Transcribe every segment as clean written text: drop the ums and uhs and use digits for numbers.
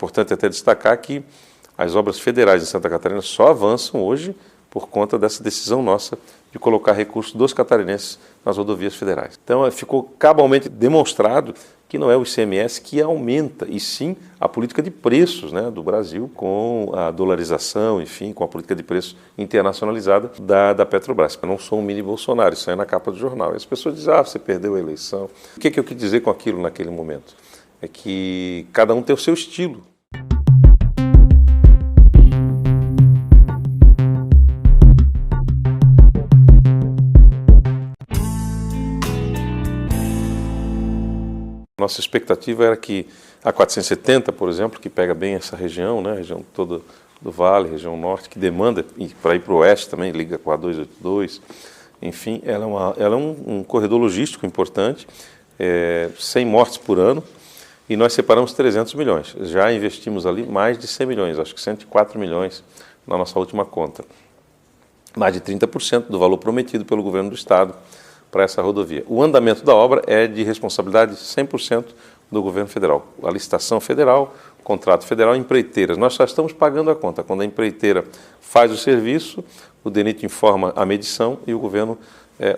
importante até destacar que as obras federais em Santa Catarina só avançam hoje por conta dessa decisão nossa de colocar recursos dos catarinenses nas rodovias federais. Então, ficou cabalmente demonstrado que não é o ICMS que aumenta, e sim a política de preços, né, do Brasil, com a dolarização, enfim, com a política de preços internacionalizada da Petrobras. Eu não sou um mini Bolsonaro, isso aí é na capa do jornal. E as pessoas dizem, você perdeu a eleição. O que eu quis dizer com aquilo naquele momento? É que cada um tem o seu estilo. Nossa expectativa era que a 470, por exemplo, que pega bem essa região, né, a região toda do Vale, região norte, que demanda para ir para o oeste também, liga com a 282, enfim, ela é um corredor logístico importante, 100 mortes por ano, e nós separamos 300 milhões. Já investimos ali mais de 100 milhões, acho que 104 milhões na nossa última conta. Mais de 30% do valor prometido pelo governo do estado para essa rodovia. O andamento da obra é de responsabilidade 100% do governo federal. A licitação federal, contrato federal, empreiteiras. Nós só estamos pagando a conta. Quando a empreiteira faz o serviço, o DENIT informa a medição e o governo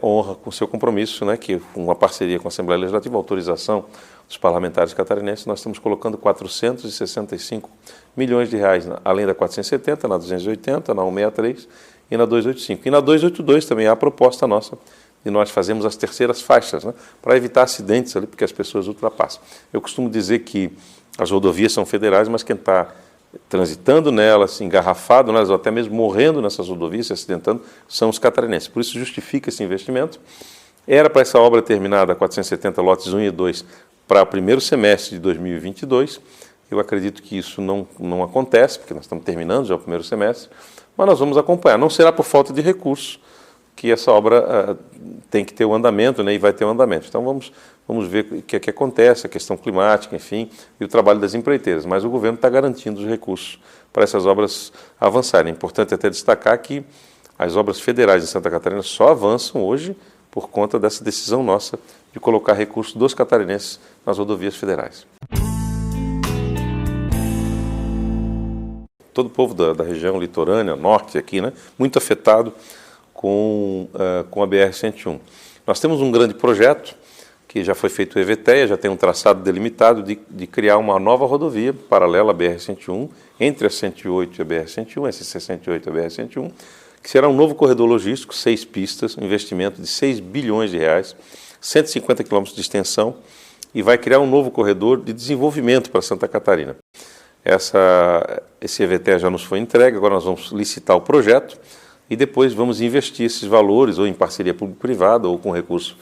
honra com seu compromisso, né, que uma parceria com a Assembleia Legislativa, autorização dos parlamentares catarinenses, nós estamos colocando 465 milhões de reais, além da 470, na 280, na 163 e na 285. E na 282 também há a proposta nossa e nós fazemos as terceiras faixas, né, para evitar acidentes ali, porque as pessoas ultrapassam. Eu costumo dizer que as rodovias são federais, mas quem está transitando nelas, engarrafado nelas, ou até mesmo morrendo nessas rodovias, se acidentando, são os catarinenses. Por isso justifica esse investimento. Era para essa obra terminada, 470 lotes 1 e 2, para o primeiro semestre de 2022. Eu acredito que isso não acontece, porque nós estamos terminando já o primeiro semestre, mas nós vamos acompanhar. Não será por falta de recursos que essa obra tem que ter o andamento, né, e vai ter o andamento. Então vamos ver o que é que acontece, a questão climática, enfim, e o trabalho das empreiteiras. Mas o governo está garantindo os recursos para essas obras avançarem. É importante até destacar que as obras federais em Santa Catarina só avançam hoje por conta dessa decisão nossa de colocar recursos dos catarinenses nas rodovias federais. Todo o povo da região litorânea, norte aqui, né, muito afetado com a BR-101. Nós temos um grande projeto, que já foi feito o EVTEA, já tem um traçado delimitado de criar uma nova rodovia paralela à BR-101, entre a 108 e a BR-101, SC 108 e a BR-101, que será um novo corredor logístico, 6 pistas, um investimento de 6 bilhões de reais, 150 quilômetros de extensão, e vai criar um novo corredor de desenvolvimento para Santa Catarina. Esse EVTEA já nos foi entregue, agora nós vamos licitar o projeto, e depois vamos investir esses valores, ou em parceria público-privada, ou com recurso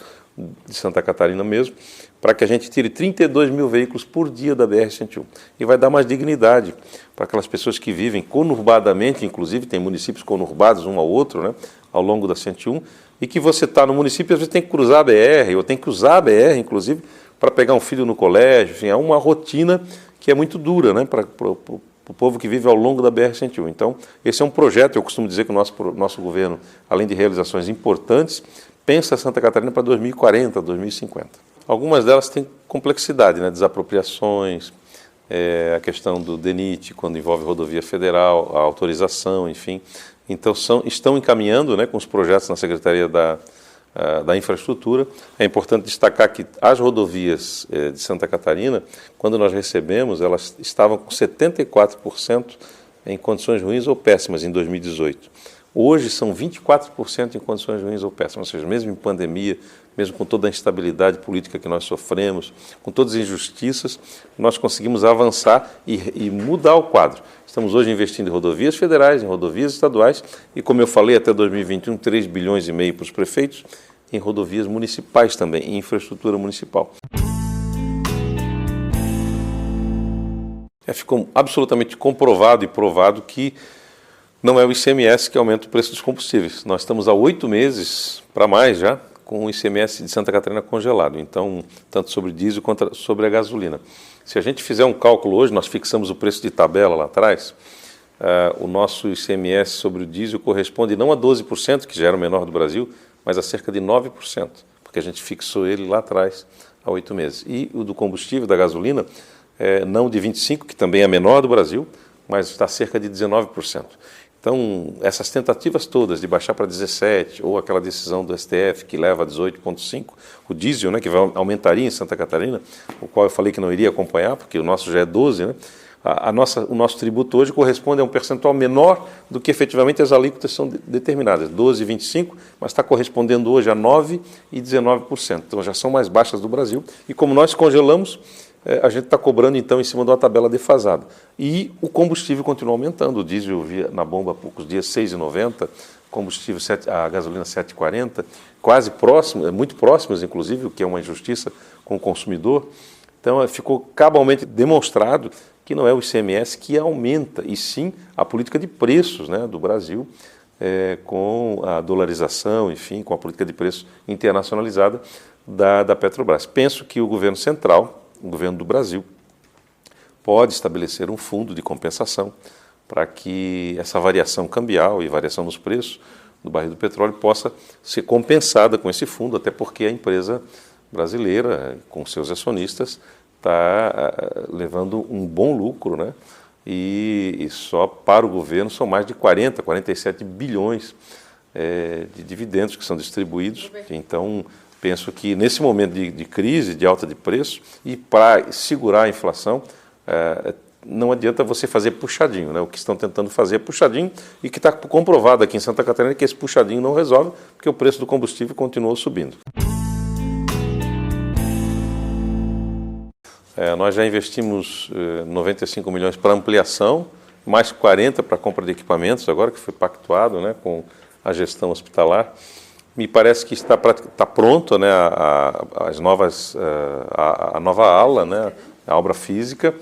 de Santa Catarina mesmo, para que a gente tire 32 mil veículos por dia da BR-101. E vai dar mais dignidade para aquelas pessoas que vivem conurbadamente, inclusive tem municípios conurbados um ao outro, né, ao longo da 101, e que você está no município e às vezes tem que cruzar a BR, ou tem que usar a BR, inclusive, para pegar um filho no colégio. Enfim, é uma rotina que é muito dura, né, para o povo que vive ao longo da BR-101. Então, esse é um projeto, eu costumo dizer que o nosso governo, além de realizações importantes, pensa Santa Catarina para 2040, 2050. Algumas delas têm complexidade, né? Desapropriações, a questão do DENIT, quando envolve rodovia federal, a autorização, enfim. Então, estão encaminhando, né, com os projetos na Secretaria da Infraestrutura. É importante destacar que as rodovias de Santa Catarina, quando nós recebemos, elas estavam com 74% em condições ruins ou péssimas em 2018. Hoje são 24% em condições ruins ou péssimas, ou seja, mesmo em pandemia, mesmo com toda a instabilidade política que nós sofremos, com todas as injustiças, nós conseguimos avançar e mudar o quadro. Estamos hoje investindo em rodovias federais, em rodovias estaduais e, como eu falei, até 2021, 3 bilhões e meio para os prefeitos, em rodovias municipais também, em infraestrutura municipal. Ficou absolutamente comprovado e provado que não é o ICMS que aumenta o preço dos combustíveis. Nós estamos há 8 meses, para mais já, com o ICMS de Santa Catarina congelado, então, tanto sobre diesel quanto sobre a gasolina. Se a gente fizer um cálculo hoje, nós fixamos o preço de tabela lá atrás, o nosso ICMS sobre o diesel corresponde não a 12%, que já era o menor do Brasil, mas a cerca de 9%, porque a gente fixou ele lá atrás há 8 meses. E o do combustível, da gasolina, não de 25%, que também é a menor do Brasil, mas está cerca de 19%. Então, essas tentativas todas de baixar para 17%, ou aquela decisão do STF que leva a 18,5%, o diesel, né, que aumentaria em Santa Catarina, o qual eu falei que não iria acompanhar, porque o nosso já é 12%, né? O nosso tributo hoje corresponde a um percentual menor do que efetivamente as alíquotas são determinadas, 12 e 25, mas está correspondendo hoje a 9% e 19%. Então já são mais baixas do Brasil. E como nós congelamos, a gente está cobrando então em cima de uma tabela defasada. E o combustível continua aumentando. O diesel eu vi na bomba há poucos dias, R$ 6,90, combustível, a gasolina R$ 7,40, quase próximo, muito próximos inclusive, o que é uma injustiça com o consumidor. Então ficou cabalmente demonstrado que não é o ICMS que aumenta, e sim a política de preços, né, do Brasil, com a dolarização, enfim, com a política de preços internacionalizada da Petrobras. Penso que o governo central, o governo do Brasil, pode estabelecer um fundo de compensação para que essa variação cambial e variação nos preços do barril do petróleo possa ser compensada com esse fundo, até porque a empresa brasileira, com seus acionistas, está levando um bom lucro, né? E só para o governo são mais de 47 bilhões de dividendos que são distribuídos. Então, penso que nesse momento de crise, de alta de preço, e para segurar a inflação, não adianta você fazer puxadinho, né? O que estão tentando fazer é puxadinho, e que está comprovado aqui em Santa Catarina que esse puxadinho não resolve, porque o preço do combustível continuou subindo. Nós já investimos 95 milhões para ampliação, mais 40 para compra de equipamentos, agora que foi pactuado, né, com a gestão hospitalar. Me parece que está pronto, né, a nova ala, né, a obra física.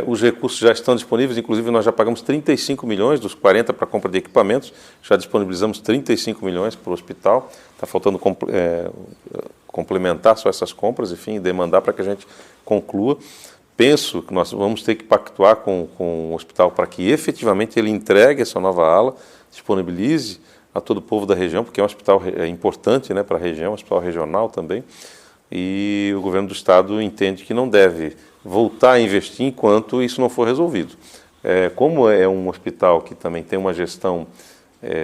Os recursos já estão disponíveis, inclusive nós já pagamos 35 milhões dos 40 para compra de equipamentos, já disponibilizamos 35 milhões para o hospital, está faltando complementar só essas compras, enfim, demandar para que a gente conclua. Penso que nós vamos ter que pactuar com o hospital para que efetivamente ele entregue essa nova ala, disponibilize a todo o povo da região, porque é um hospital importante, né, para a região, um hospital regional também, e o governo do estado entende que não deve voltar a investir enquanto isso não for resolvido. Como é um hospital que também tem uma gestão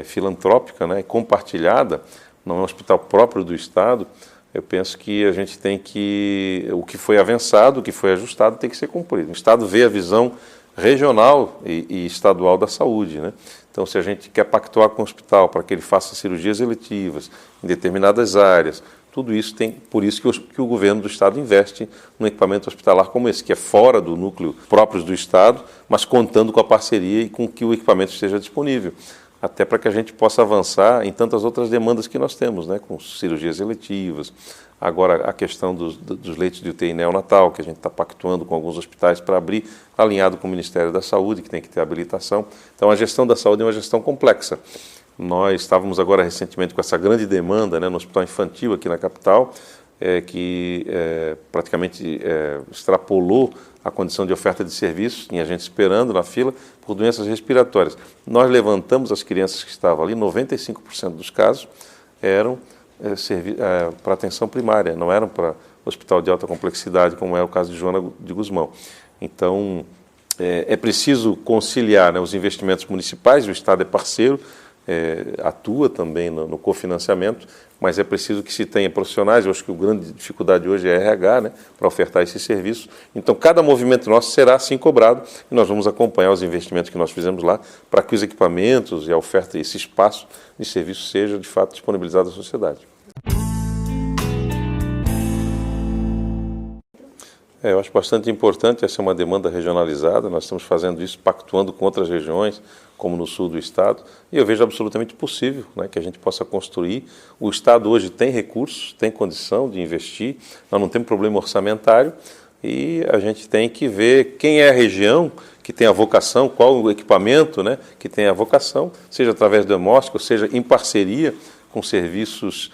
filantrópica, né, compartilhada, não é um hospital próprio do estado, eu penso que a gente tem que, o que foi avançado, o que foi ajustado, tem que ser cumprido. O Estado vê a visão regional e estadual da saúde, né? Então, se a gente quer pactuar com o hospital para que ele faça cirurgias eletivas em determinadas áreas, tudo isso tem, por isso que o governo do Estado investe num equipamento hospitalar como esse, que é fora do núcleo próprio do Estado, mas contando com a parceria e com que o equipamento esteja disponível, até para que a gente possa avançar em tantas outras demandas que nós temos, né, com cirurgias eletivas. Agora, a questão dos leitos de UTI neonatal, que a gente está pactuando com alguns hospitais para abrir, alinhado com o Ministério da Saúde, que tem que ter habilitação. Então, a gestão da saúde é uma gestão complexa. Nós estávamos agora recentemente com essa grande demanda, né, no hospital infantil aqui na capital, que praticamente extrapolou a condição de oferta de serviços, tinha gente esperando na fila por doenças respiratórias. Nós levantamos as crianças que estavam ali, 95% dos casos eram para atenção primária, não eram para hospital de alta complexidade, como é o caso de Joana de Guzmão. Então, é preciso conciliar, né, os investimentos municipais, o Estado é parceiro, atua também no cofinanciamento, mas é preciso que se tenha profissionais. Eu acho que a grande dificuldade hoje é RH, né, para ofertar esse serviço. Então, cada movimento nosso será assim cobrado e nós vamos acompanhar os investimentos que nós fizemos lá para que os equipamentos e a oferta, esse espaço de serviço seja, de fato, disponibilizado à sociedade. Eu acho bastante importante, essa é uma demanda regionalizada, nós estamos fazendo isso pactuando com outras regiões, como no sul do estado, e eu vejo absolutamente possível, né, que a gente possa construir. O estado hoje tem recursos, tem condição de investir, nós não temos problema orçamentário, e a gente tem que ver quem é a região que tem a vocação, qual o equipamento, né, que tem a vocação, seja através do hemóstico, seja em parceria com serviços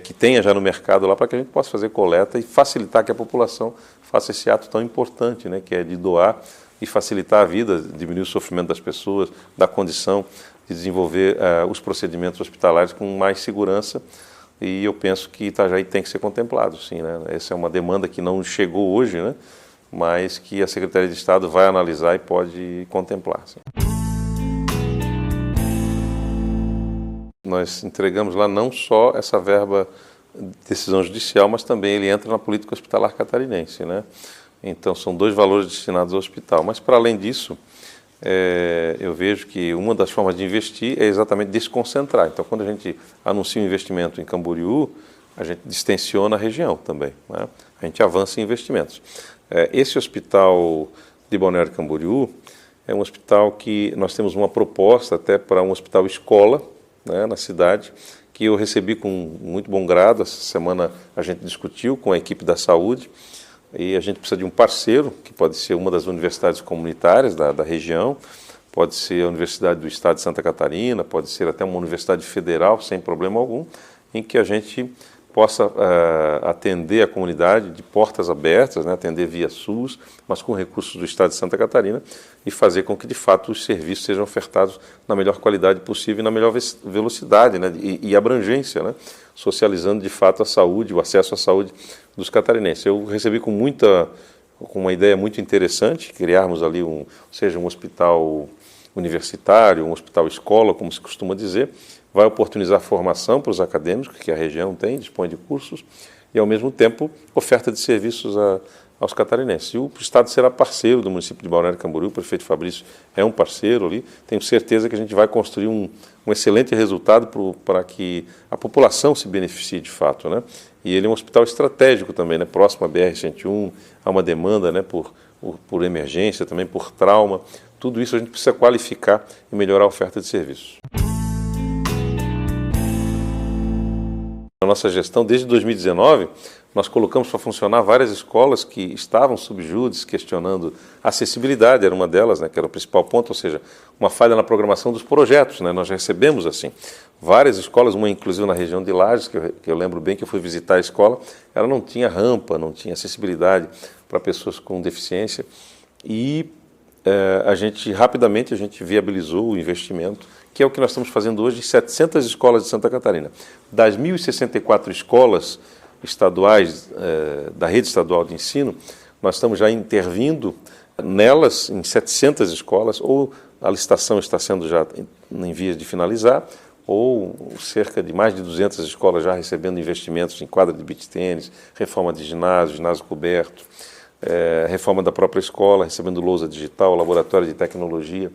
que tenha já no mercado lá, para que a gente possa fazer coleta e facilitar que a população faça esse ato tão importante, né, que é de doar e facilitar a vida, diminuir o sofrimento das pessoas, dar condição de desenvolver os procedimentos hospitalares com mais segurança. E eu penso que Itajaí tem que ser contemplado, sim, né? Essa é uma demanda que não chegou hoje, né? mas que a Secretaria de Estado vai analisar e pode contemplar. Sim. Nós entregamos lá não só essa verba de decisão judicial, mas também ele entra na política hospitalar catarinense, né? Então são 2 valores destinados ao hospital. Mas para além disso, eu vejo que uma das formas de investir é exatamente desconcentrar. Então quando a gente anuncia um investimento em Camboriú, a gente distensiona a região também, né? A gente avança em investimentos. Esse hospital de Balneário Camboriú é um hospital que nós temos uma proposta até para um hospital escola, né, na cidade, que eu recebi com muito bom grado. Essa semana a gente discutiu com a equipe da saúde e a gente precisa de um parceiro, que pode ser uma das universidades comunitárias da região, pode ser a Universidade do Estado de Santa Catarina, pode ser até uma universidade federal, sem problema algum, em que a gente possa atender a comunidade de portas abertas, né, atender via SUS, mas com recursos do Estado de Santa Catarina, e fazer com que, de fato, os serviços sejam ofertados na melhor qualidade possível e na melhor velocidade, né, e abrangência, né, socializando, de fato, a saúde, o acesso à saúde dos catarinenses. Eu recebi com uma ideia muito interessante, criarmos ali um hospital universitário, um hospital escola, como se costuma dizer, vai oportunizar formação para os acadêmicos, que a região dispõe de cursos, e, ao mesmo tempo, oferta de serviços aos catarinenses. E o Estado será parceiro do município de Balneário Camboriú, o prefeito Fabrício é um parceiro ali. Tenho certeza que a gente vai construir um excelente resultado para que a população se beneficie de fato, né? E ele é um hospital estratégico também, né? Próximo à BR-101, há uma demanda, né, por emergência, também por trauma. Tudo isso a gente precisa qualificar e melhorar a oferta de serviços. Na nossa gestão, desde 2019, nós colocamos para funcionar várias escolas que estavam sob júdice, questionando a acessibilidade, era uma delas, né, que era o principal ponto, ou seja, uma falha na programação dos projetos, né? Nós recebemos assim várias escolas, uma inclusive na região de Lages, que eu lembro bem que eu fui visitar a escola, ela não tinha rampa, não tinha acessibilidade para pessoas com deficiência, e rapidamente a gente viabilizou o investimento, que é o que nós estamos fazendo hoje em 700 escolas de Santa Catarina. Das 1.064 escolas estaduais, da rede estadual de ensino, nós estamos já intervindo nelas, em 700 escolas, ou a licitação está sendo já em vias de finalizar, ou cerca de mais de 200 escolas já recebendo investimentos em quadra de beach tênis, reforma de ginásio coberto, reforma da própria escola, recebendo lousa digital, laboratório de tecnologia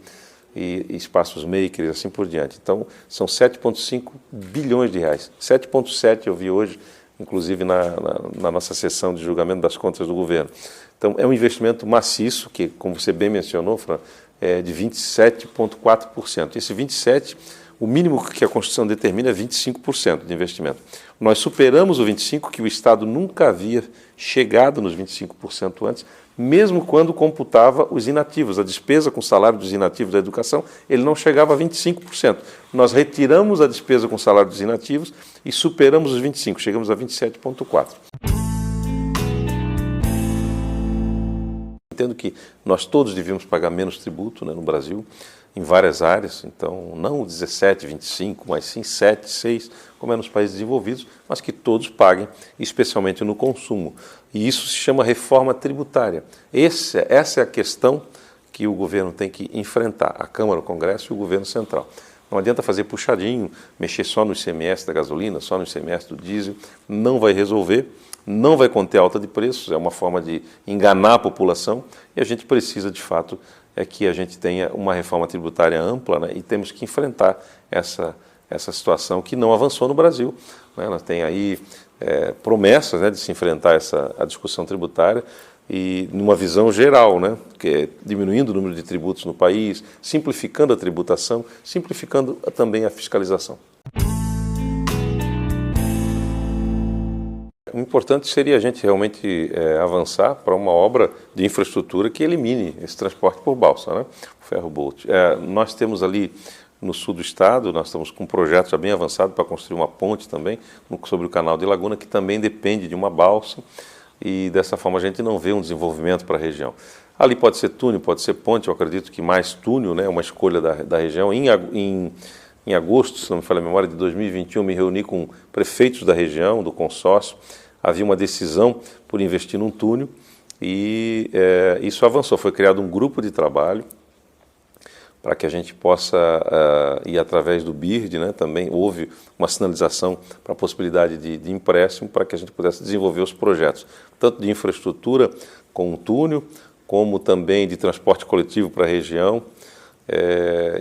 e espaços makers, assim por diante. Então, são 7,5 bilhões de reais. 7,7 eu vi hoje, inclusive na nossa sessão de julgamento das contas do governo. Então, é um investimento maciço, que, como você bem mencionou, Fran, é de 27,4%. Esse 27%, o mínimo que a Constituição determina é 25% de investimento. Nós superamos o 25%, que o Estado nunca havia chegado nos 25% antes, mesmo quando computava os inativos. A despesa com o salário dos inativos da educação, ele não chegava a 25%. Nós retiramos a despesa com o salário dos inativos e superamos os 25%, chegamos a 27,4%. Entendo que nós todos devíamos pagar menos tributo, né, no Brasil, em várias áreas, então não 17, 25, mas sim 7, 6, como é nos países desenvolvidos, mas que todos paguem, especialmente no consumo. E isso se chama reforma tributária. Essa é a questão que o governo tem que enfrentar, a Câmara, o Congresso e o governo central. Não adianta fazer puxadinho, mexer só no ICMS da gasolina, só no ICMS do diesel, não vai resolver, não vai conter alta de preços, é uma forma de enganar a população, e a gente precisa, de fato, que a gente tenha uma reforma tributária ampla, né, e temos que enfrentar essa situação que não avançou no Brasil, né? Nós temos aí promessas, né, de se enfrentar a discussão tributária, e numa visão geral, né, que é diminuindo o número de tributos no país, simplificando a tributação, simplificando também a fiscalização. O importante seria a gente realmente avançar para uma obra de infraestrutura que elimine esse transporte por balsa, né, o ferro-bolt. Nós temos ali no sul do estado, nós estamos com um projeto já bem avançado para construir uma ponte também sobre o canal de Laguna, que também depende de uma balsa, e dessa forma a gente não vê um desenvolvimento para a região. Ali pode ser túnel, pode ser ponte, eu acredito que mais túnel, né, é uma escolha da região. Em agosto, se não me falha a memória, de 2021, me reuni com prefeitos da região, do consórcio, havia uma decisão por investir num túnel, e isso avançou. Foi criado um grupo de trabalho para que a gente possa ir através do BIRD, né? Também houve uma sinalização para a possibilidade de empréstimo para que a gente pudesse desenvolver os projetos, tanto de infraestrutura com um túnel, como também de transporte coletivo para a região,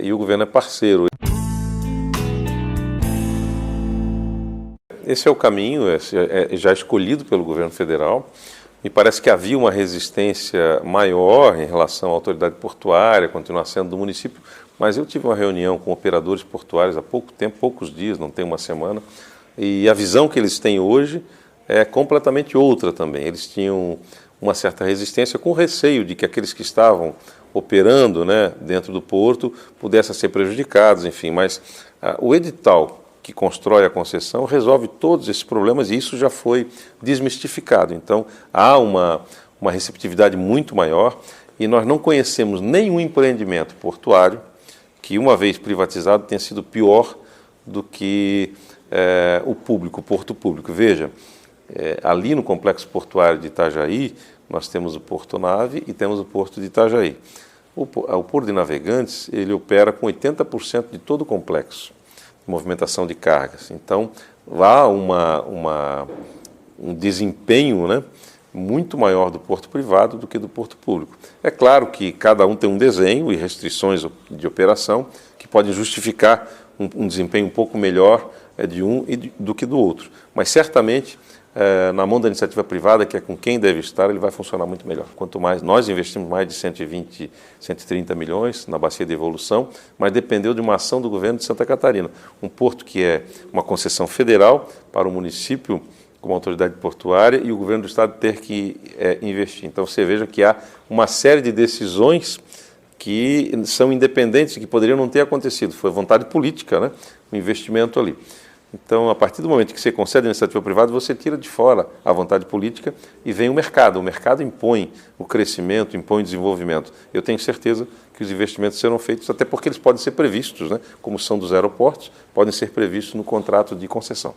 e o governo é parceiro. Esse é o caminho, já escolhido pelo governo federal. Me parece que havia uma resistência maior em relação à autoridade portuária, continuar sendo do município, mas eu tive uma reunião com operadores portuários há pouco tempo, poucos dias, não tem uma semana, e a visão que eles têm hoje é completamente outra também. Eles tinham uma certa resistência com receio de que aqueles que estavam operando, né, dentro do porto pudessem ser prejudicados, enfim, mas o edital que constrói a concessão resolve todos esses problemas e isso já foi desmistificado. Então, há uma receptividade muito maior e nós não conhecemos nenhum empreendimento portuário que, uma vez privatizado, tenha sido pior do que o público, o porto público. Veja, ali no complexo portuário de Itajaí, nós temos o Porto Nave e temos o Porto de Itajaí. O Porto de Navegantes, ele opera com 80% de todo o complexo, movimentação de cargas. Então, há um desempenho, né, muito maior do porto privado do que do porto público. É claro que cada um tem um desenho e restrições de operação que podem justificar um desempenho um pouco melhor de um do que do outro. Mas, certamente, na mão da iniciativa privada, que é com quem deve estar, ele vai funcionar muito melhor. Quanto mais, nós investimos mais de 120, 130 milhões na Bacia de Evolução, mas dependeu de uma ação do governo de Santa Catarina. Um porto que é uma concessão federal para o município como autoridade portuária e o governo do estado ter que investir. Então você veja que há uma série de decisões que são independentes, que poderiam não ter acontecido. Foi vontade política, né? O investimento ali. Então, a partir do momento que você concede a iniciativa privada, você tira de fora a vontade política e vem o mercado. O mercado impõe o crescimento, impõe o desenvolvimento. Eu tenho certeza que os investimentos serão feitos, até porque eles podem ser previstos, né? Como são dos aeroportos, podem ser previstos no contrato de concessão.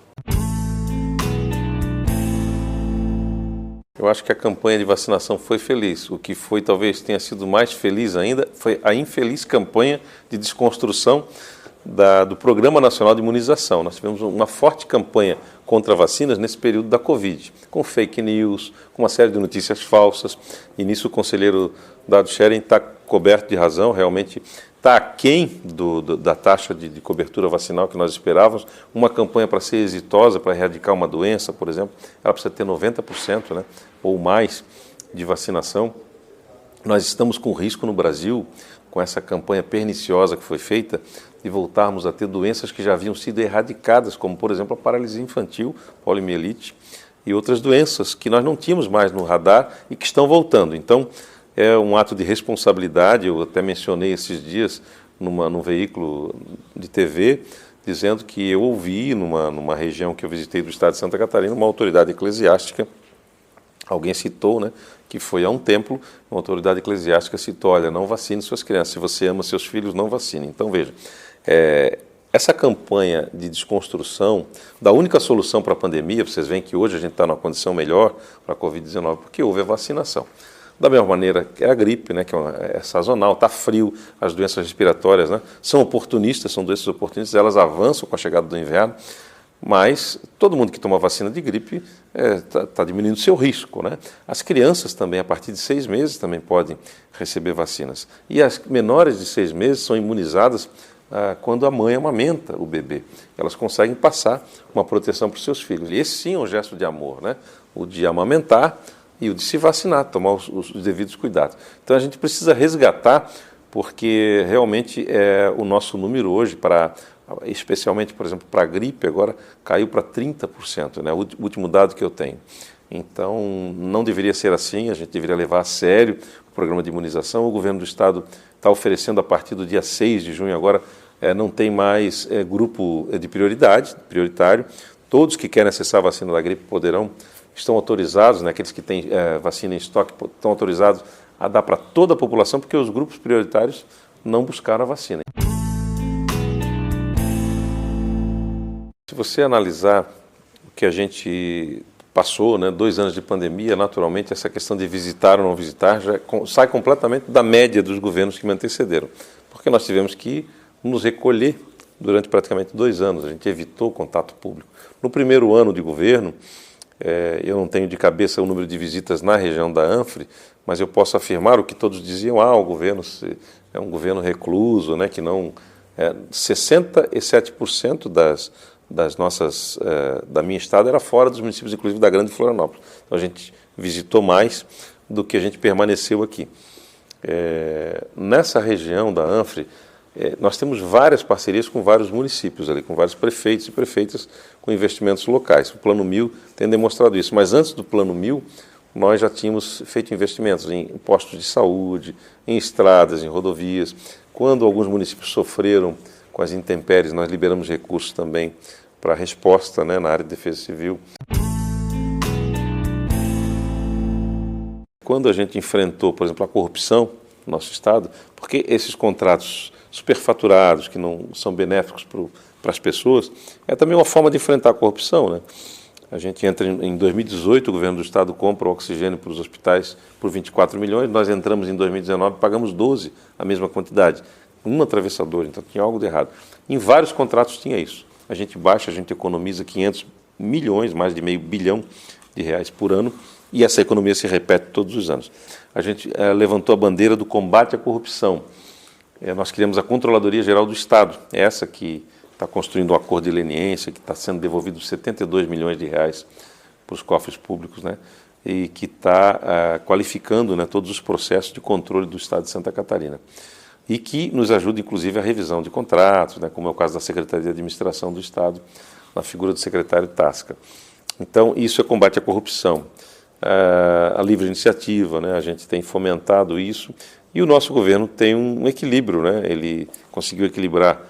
Eu acho que a campanha de vacinação foi feliz. O que foi, talvez tenha sido mais feliz ainda, foi a infeliz campanha de desconstrução do Programa Nacional de Imunização. Nós tivemos uma forte campanha contra vacinas nesse período da Covid, com fake news, com uma série de notícias falsas, e nisso o conselheiro Dado Scheren está coberto de razão, realmente está aquém da taxa de cobertura vacinal que nós esperávamos. Uma campanha para ser exitosa, para erradicar uma doença, por exemplo, ela precisa ter 90%, né, ou mais de vacinação. Nós estamos com risco no Brasil, com essa campanha perniciosa que foi feita, de voltarmos a ter doenças que já haviam sido erradicadas, como, por exemplo, a paralisia infantil, poliomielite e outras doenças que nós não tínhamos mais no radar e que estão voltando. Então, é um ato de responsabilidade. Eu até mencionei esses dias num veículo de TV, dizendo que eu ouvi numa região que eu visitei do estado de Santa Catarina, uma autoridade eclesiástica, alguém citou, né, que foi a um templo, uma autoridade eclesiástica citou: olha, não vacine suas crianças, se você ama seus filhos, não vacine. Então, veja, essa campanha de desconstrução da única solução para a pandemia, vocês veem que hoje a gente está numa condição melhor para a Covid-19, porque houve a vacinação. Da mesma maneira que a gripe, né, que é sazonal, está frio, as doenças respiratórias, né, são oportunistas, são doenças oportunistas, elas avançam com a chegada do inverno, mas todo mundo que toma vacina de gripe está diminuindo o seu risco, né? As crianças também, a partir de 6 meses, também podem receber vacinas. E as menores de 6 meses são imunizadas quando a mãe amamenta o bebê. Elas conseguem passar uma proteção para os seus filhos. E esse sim é um gesto de amor, né? O de amamentar e o de se vacinar, tomar os devidos cuidados. Então a gente precisa resgatar, porque realmente o nosso número hoje, especialmente, por exemplo, para a gripe, agora caiu para 30%, né? O último dado que eu tenho. Então, não deveria ser assim, a gente deveria levar a sério o programa de imunização. O governo do estado está oferecendo, a partir do dia 6 de junho agora, não tem mais grupo de prioritário. Todos que querem acessar a vacina da gripe estão autorizados, né? Aqueles que têm vacina em estoque estão autorizados a dar para toda a população, porque os grupos prioritários não buscaram a vacina. Se você analisar o que a gente passou, né, 2 anos de pandemia, naturalmente essa questão de visitar ou não visitar já sai completamente da média dos governos que me antecederam, porque nós tivemos que nos recolher durante praticamente 2 anos, a gente evitou o contato público. No primeiro ano de governo, eu não tenho de cabeça o número de visitas na região da Anfre, mas eu posso afirmar o que todos diziam, o governo é um governo recluso, né, que não... 67% das nossas, da minha estado era fora dos municípios, inclusive da Grande Florianópolis. Então a gente visitou mais do que a gente permaneceu aqui. Nessa região da Anfre, nós temos várias parcerias com vários municípios ali, com vários prefeitos e prefeitas com investimentos locais. O Plano 1000 tem demonstrado isso, mas antes do Plano 1000, nós já tínhamos feito investimentos em postos de saúde, em estradas, em rodovias. Quando alguns municípios sofreram com as intempéries, nós liberamos recursos também para resposta, né, na área de defesa civil. Quando a gente enfrentou, por exemplo, a corrupção no nosso estado, porque esses contratos superfaturados, que não são benéficos para as pessoas, é também uma forma de enfrentar a corrupção, né? A gente entra em 2018, o governo do estado compra o oxigênio para os hospitais por 24 milhões, nós entramos em 2019 e pagamos 12, a mesma quantidade, um atravessador, então tinha algo de errado. Em vários contratos tinha isso. A gente baixa, a gente economiza 500 milhões, mais de meio bilhão de reais por ano, e essa economia se repete todos os anos. A gente levantou a bandeira do combate à corrupção. Nós criamos a Controladoria Geral do Estado, essa que está construindo um acordo de leniência, que está sendo devolvido 72 milhões de reais para os cofres públicos, né, e que está qualificando, né, todos os processos de controle do Estado de Santa Catarina. E que nos ajuda, inclusive, a revisão de contratos, né, como é o caso da Secretaria de Administração do Estado, na figura do secretário Tasca. Então, isso é combate à corrupção. A livre iniciativa, né, a gente tem fomentado isso, e o nosso governo tem um equilíbrio, né, ele conseguiu equilibrar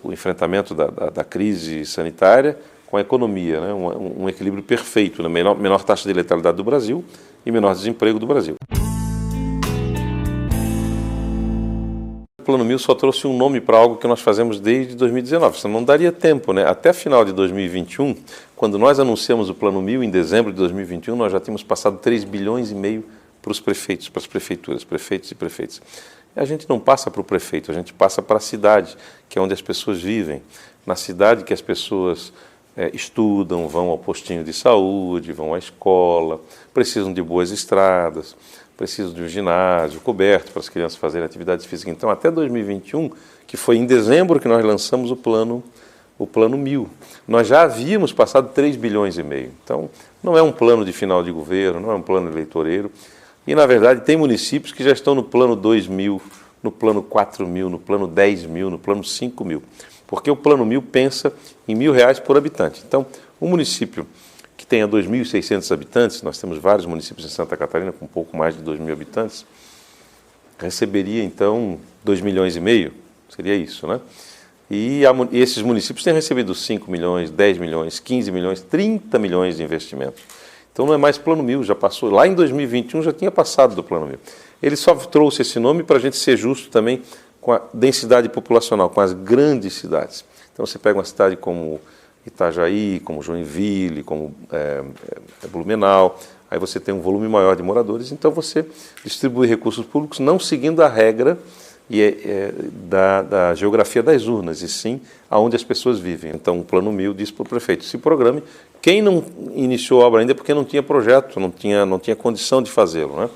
o enfrentamento da crise sanitária com a economia, né, um equilíbrio perfeito, né, menor taxa de letalidade do Brasil e menor desemprego do Brasil. O Plano 1000 só trouxe um nome para algo que nós fazemos desde 2019, senão não daria tempo, né? Até final de 2021, quando nós anunciamos o Plano 1000, em dezembro de 2021, nós já tínhamos passado 3,5 bilhões para os prefeitos, para as prefeituras, prefeitos e prefeitas. A gente não passa para o prefeito, a gente passa para a cidade, que é onde as pessoas vivem. Na cidade que as pessoas estudam, vão ao postinho de saúde, vão à escola, precisam de boas estradas, precisam de um ginásio coberto para as crianças fazerem atividades físicas. Então, até 2021, que foi em dezembro que nós lançamos o Plano 1000, nós já havíamos passado 3,5 bilhões. Então, não é um plano de final de governo, não é um plano eleitoreiro. E, na verdade, tem municípios que já estão no Plano 2.000, no Plano 4.000, no Plano 10.000, no Plano 5.000. Porque o Plano 1000 pensa em R$ 1.000 por habitante. Então, um município que tenha 2.600 habitantes, nós temos vários municípios em Santa Catarina com um pouco mais de 2.000 habitantes, receberia, então, 2,5 milhões, seria isso, né? E esses municípios têm recebido 5 milhões, 10 milhões, 15 milhões, 30 milhões de investimentos. Então não é mais Plano 1000, já passou. Lá em 2021 já tinha passado do Plano 1000. Ele só trouxe esse nome para a gente ser justo também com a densidade populacional, com as grandes cidades. Então você pega uma cidade como Itajaí, como Joinville, como Blumenau, aí você tem um volume maior de moradores, então você distribui recursos públicos não seguindo a regra da geografia das urnas, e sim aonde as pessoas vivem. Então o Plano 1000 diz para o prefeito, se programe. Quem não iniciou a obra ainda é porque não tinha projeto, não tinha condição de fazê-lo, né?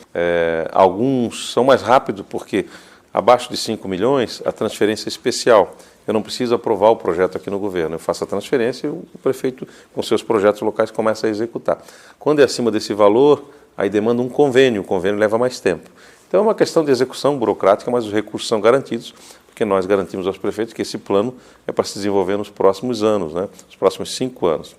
Alguns são mais rápidos porque abaixo de 5 milhões a transferência é especial. Eu não preciso aprovar o projeto aqui no governo, eu faço a transferência e o prefeito, com seus projetos locais, começa a executar. Quando é acima desse valor, aí demanda um convênio, o convênio leva mais tempo. Então é uma questão de execução burocrática, mas os recursos são garantidos, porque nós garantimos aos prefeitos que esse plano é para se desenvolver nos próximos anos, né? Nos próximos 5 anos.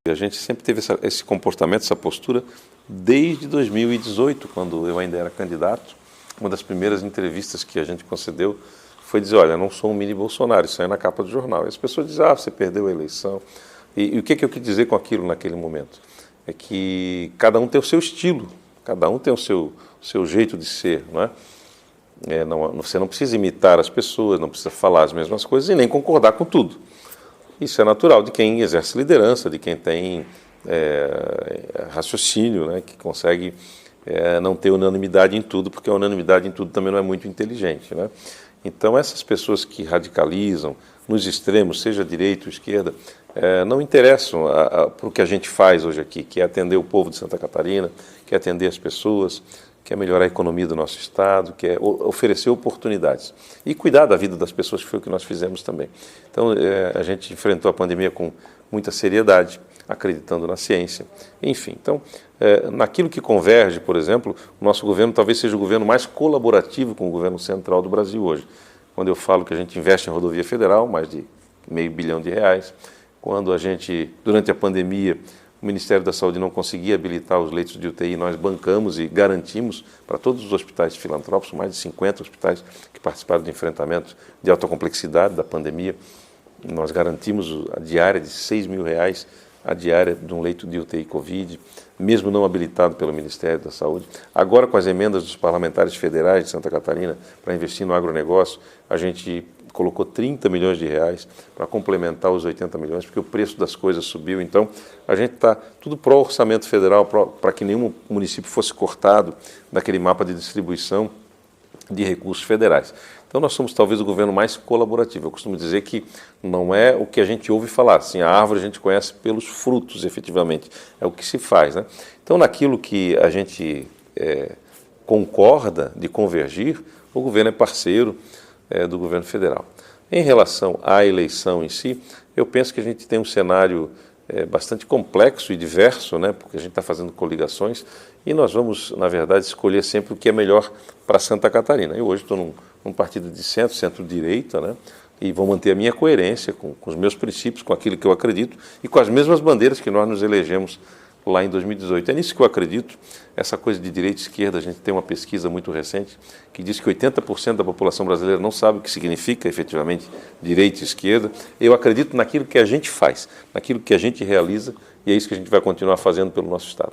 A gente sempre teve esse comportamento, essa postura, desde 2018, quando eu ainda era candidato. Uma das primeiras entrevistas que a gente concedeu foi dizer, olha, não sou um mini Bolsonaro, isso aí é na capa do jornal. E as pessoas dizem, você perdeu a eleição. E o que eu quis dizer com aquilo naquele momento? É que cada um tem o seu estilo, cada um tem o seu jeito de ser, não é? Você não precisa imitar as pessoas, não precisa falar as mesmas coisas e nem concordar com tudo. Isso é natural de quem exerce liderança, de quem tem raciocínio, né, que consegue não ter unanimidade em tudo, porque a unanimidade em tudo também não é muito inteligente, né? Então, essas pessoas que radicalizam nos extremos, seja direita ou esquerda, não interessam para o que a gente faz hoje aqui, que é atender o povo de Santa Catarina, que é atender as pessoas, que é melhorar a economia do nosso Estado, que é oferecer oportunidades e cuidar da vida das pessoas, que foi o que nós fizemos também. Então, a gente enfrentou a pandemia com muita seriedade, acreditando na ciência, enfim. Então, naquilo que converge, por exemplo, o nosso governo talvez seja o governo mais colaborativo com o governo central do Brasil hoje. Quando eu falo que a gente investe em rodovia federal, mais de R$500 milhão, quando a gente, durante a pandemia, o Ministério da Saúde não conseguia habilitar os leitos de UTI, nós bancamos e garantimos para todos os hospitais filantrópicos, mais de 50 hospitais que participaram do enfrentamento de alta complexidade da pandemia, nós garantimos a diária de R$6 mil, a diária de um leito de UTI Covid, mesmo não habilitado pelo Ministério da Saúde. Agora, com as emendas dos parlamentares federais de Santa Catarina para investir no agronegócio, a gente colocou R$30 milhões para complementar os 80 milhões, porque o preço das coisas subiu. Então, a gente está tudo pró orçamento federal, para que nenhum município fosse cortado daquele mapa de distribuição de recursos federais. Então, nós somos talvez o governo mais colaborativo. Eu costumo dizer que não é o que a gente ouve falar. Assim, a árvore a gente conhece pelos frutos, efetivamente. É o que se faz, né? Então, naquilo que a gente concorda de convergir, o governo é parceiro do governo federal. Em relação à eleição em si, eu penso que a gente tem um cenário bastante complexo e diverso, né? Porque a gente está fazendo coligações e nós vamos, na verdade, escolher sempre o que é melhor para Santa Catarina. Eu hoje estou num partido de centro-direita, né? E vou manter a minha coerência com os meus princípios, com aquilo que eu acredito e com as mesmas bandeiras que nós nos elegemos lá em 2018. É nisso que eu acredito, essa coisa de direita e esquerda. A gente tem uma pesquisa muito recente que diz que 80% da população brasileira não sabe o que significa efetivamente direita e esquerda. Eu acredito naquilo que a gente faz, naquilo que a gente realiza, e é isso que a gente vai continuar fazendo pelo nosso Estado.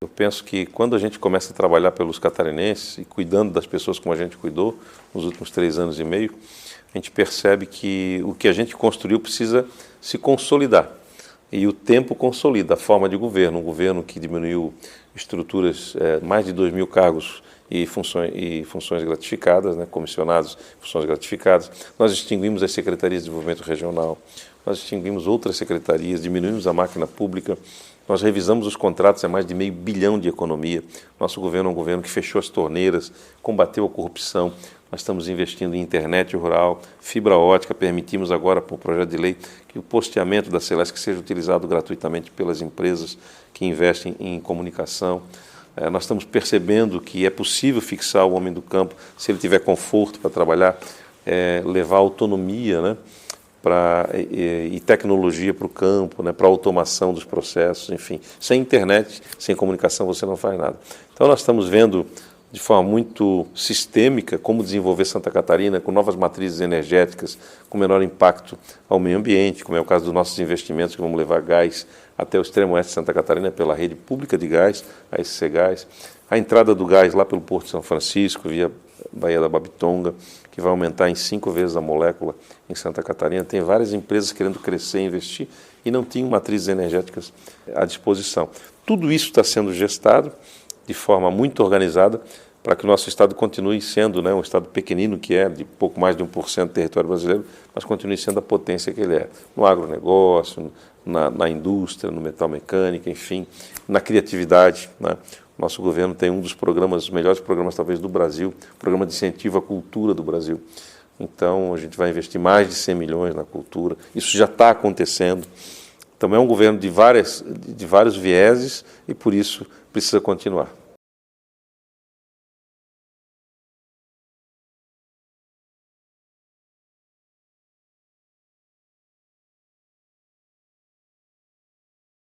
Eu penso que quando a gente começa a trabalhar pelos catarinenses e cuidando das pessoas como a gente cuidou nos últimos 3 anos e meio, a gente percebe que o que a gente construiu precisa se consolidar. E o tempo consolida a forma de governo, um governo que diminuiu estruturas, mais de 2.000 cargos e funções gratificadas, né, comissionados, funções gratificadas. Nós extinguimos as secretarias de desenvolvimento regional, nós extinguimos outras secretarias, diminuímos a máquina pública, nós revisamos os contratos, é mais de R$500 bilhão de economia. Nosso governo é um governo que fechou as torneiras, combateu a corrupção. Nós estamos investindo em internet rural, fibra ótica, permitimos agora, por projeto de lei, que o posteamento da Celesc seja utilizado gratuitamente pelas empresas que investem em comunicação. Nós estamos percebendo que é possível fixar o homem do campo, se ele tiver conforto para trabalhar, levar autonomia, né, e tecnologia para o campo, né, para a automação dos processos, enfim. Sem internet, sem comunicação, você não faz nada. Então, nós estamos vendo de forma muito sistêmica como desenvolver Santa Catarina com novas matrizes energéticas, com menor impacto ao meio ambiente, como é o caso dos nossos investimentos, que vamos levar gás até o extremo oeste de Santa Catarina pela rede pública de gás, a SC Gás, a entrada do gás lá pelo Porto de São Francisco, via Baía da Babitonga, que vai aumentar em 5 vezes a molécula em Santa Catarina. Tem várias empresas querendo crescer e investir e não tinham matrizes energéticas à disposição. Tudo isso está sendo gestado de forma muito organizada para que o nosso Estado continue sendo, né, um Estado pequenino que é, de pouco mais de 1% do território brasileiro, mas continue sendo a potência que ele é, no agronegócio, na indústria, no metal mecânica, enfim, na criatividade, né? Nosso governo tem um dos programas, os melhores programas talvez do Brasil, programa de incentivo à cultura do Brasil. Então, a gente vai investir mais de 100 milhões na cultura, isso já está acontecendo. Então, é um governo de vários vieses e, por isso, precisa continuar.